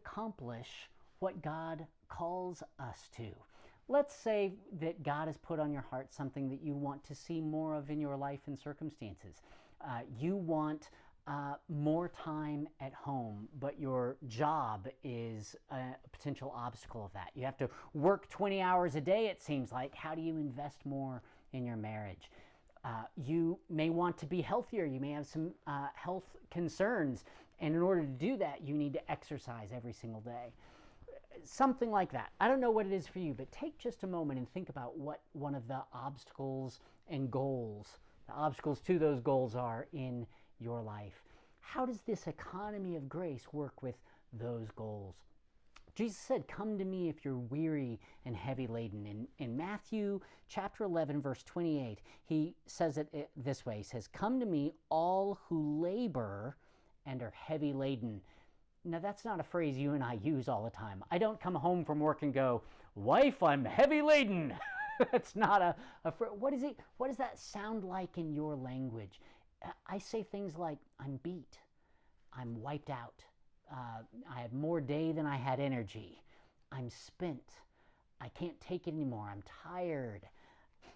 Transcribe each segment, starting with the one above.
accomplish what God calls us to. Let's say that God has put on your heart something that you want to see more of in your life and circumstances. You want more time at home, but your job is a potential obstacle of that. You have to work 20 hours a day, it seems like. How do you invest more in your marriage? You may want to be healthier. You may have some health concerns. And in order to do that, you need to exercise every single day. Something like that. I don't know what it is for you, but take just a moment and think about what one of the obstacles and goals, the obstacles to those goals are in your life. How does this economy of grace work with those goals? Jesus said, "Come to me if you're weary and heavy laden." In Matthew chapter 11, verse 28, he says it this way. He says, "Come to me, all who labor and are heavy laden." Now, that's not a phrase you and I use all the time. I don't come home from work and go, "Wife, I'm heavy laden." That's not a phrase. What does that sound like in your language? I say things like, "I'm beat. I'm wiped out. I had more day than I had energy. I'm spent. I can't take it anymore. I'm tired."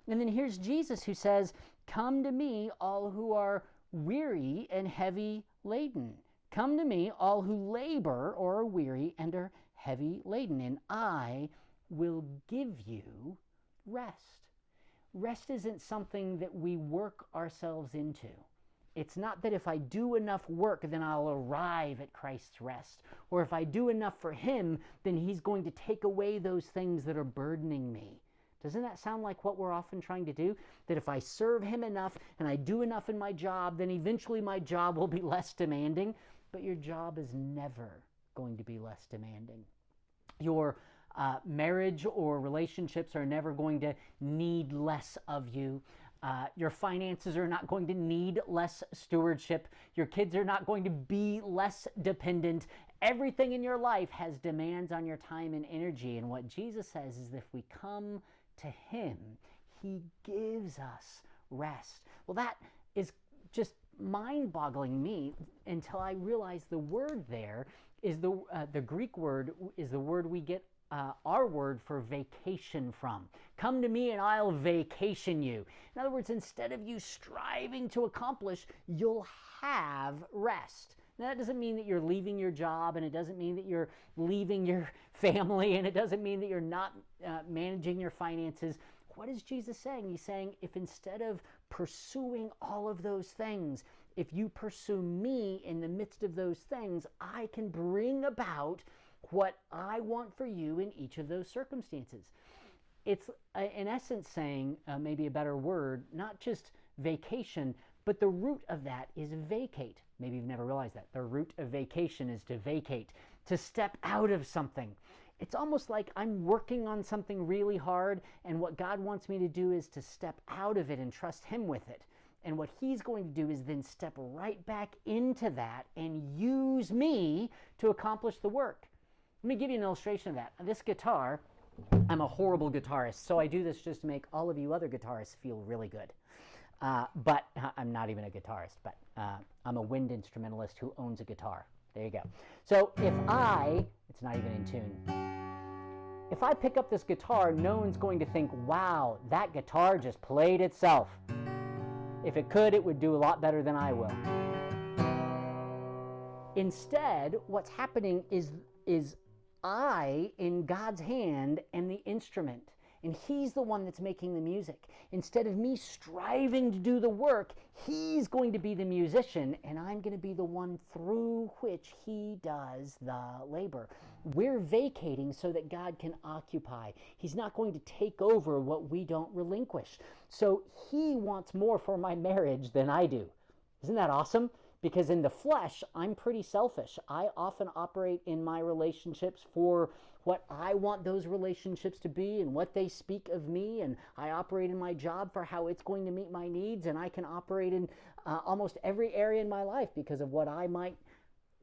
And then here's Jesus who says, "Come to me, all who are weary and heavy laden. Come to me, all who labor or are weary and are heavy laden, and I will give you rest." Rest isn't something that we work ourselves into. It's not that if I do enough work, then I'll arrive at Christ's rest. Or if I do enough for Him, then He's going to take away those things that are burdening me. Doesn't that sound like what we're often trying to do? That if I serve Him enough and I do enough in my job, then eventually my job will be less demanding. But your job is never going to be less demanding. Your marriage or relationships are never going to need less of you. Your finances are not going to need less stewardship. Your kids are not going to be less dependent. Everything in your life has demands on your time and energy. And what Jesus says is that if we come to Him, He gives us rest. Well, that is just mind-boggling me until I realized the word there is the Greek word is the word we get our word for vacation from. Come to me and I'll vacation you. In other words, instead of you striving to accomplish, you'll have rest. Now, that doesn't mean that you're leaving your job, and it doesn't mean that you're leaving your family, and it doesn't mean that you're not managing your finances. What is Jesus saying? He's saying, if instead of pursuing all of those things, if you pursue me in the midst of those things, I can bring about what I want for you in each of those circumstances. It's in essence saying, maybe a better word, not just vacation, but the root of that is vacate. Maybe you've never realized that. The root of vacation is to vacate, to step out of something. It's almost like I'm working on something really hard, and what God wants me to do is to step out of it and trust Him with it. And what He's going to do is then step right back into that and use me to accomplish the work. Let me give you an illustration of that. This guitar, I'm a horrible guitarist, so I do this just to make all of you other guitarists feel really good. But I'm not even a guitarist, but I'm a wind instrumentalist who owns a guitar. There you go. So it's not even in tune. If I pick up this guitar, no one's going to think, wow, that guitar just played itself. If it could, it would do a lot better than I will. Instead, what's happening is I, in God's hand, am the instrument. And He's the one that's making the music. Instead of me striving to do the work, He's going to be the musician, and I'm going to be the one through which He does the labor. We're vacating so that God can occupy. He's not going to take over what we don't relinquish. So He wants more for my marriage than I do. Isn't that awesome? Because in the flesh, I'm pretty selfish. I often operate in my relationships for what I want those relationships to be and what they speak of me. And I operate in my job for how it's going to meet my needs. And I can operate in almost every area in my life because of what I might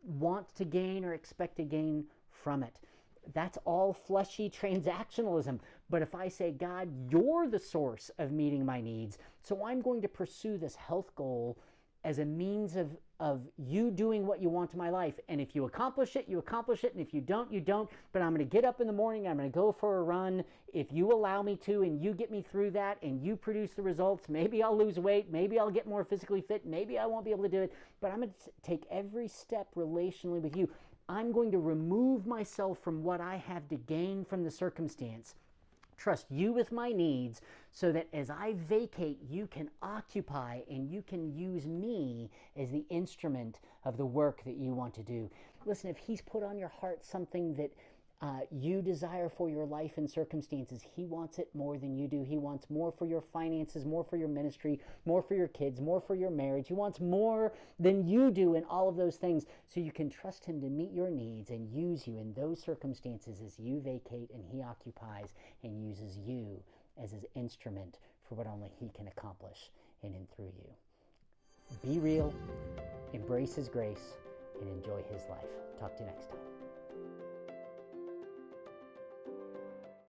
want to gain or expect to gain from it. That's all fleshy transactionalism. But if I say, God, you're the source of meeting my needs, so I'm going to pursue this health goal as a means of of you doing what you want in my life. And if you accomplish it, you accomplish it. And if you don't, you don't. But I'm going to get up in the morning. I'm going to go for a run. If you allow me to, and you get me through that, and you produce the results, maybe I'll lose weight. Maybe I'll get more physically fit. Maybe I won't be able to do it. But I'm going to take every step relationally with you. I'm going to remove myself from what I have to gain from the circumstance. Trust you with my needs so that as I vacate, you can occupy and you can use me as the instrument of the work that you want to do. Listen, if he's put on your heart something that you desire for your life and circumstances, he wants it more than you do. He wants more for your finances, more for your ministry, more for your kids, more for your marriage. He wants more than you do in all of those things, so you can trust him to meet your needs and use you in those circumstances as you vacate and he occupies and uses you as his instrument for what only he can accomplish in and through you. Be real, embrace his grace, and enjoy his life. Talk to you next time.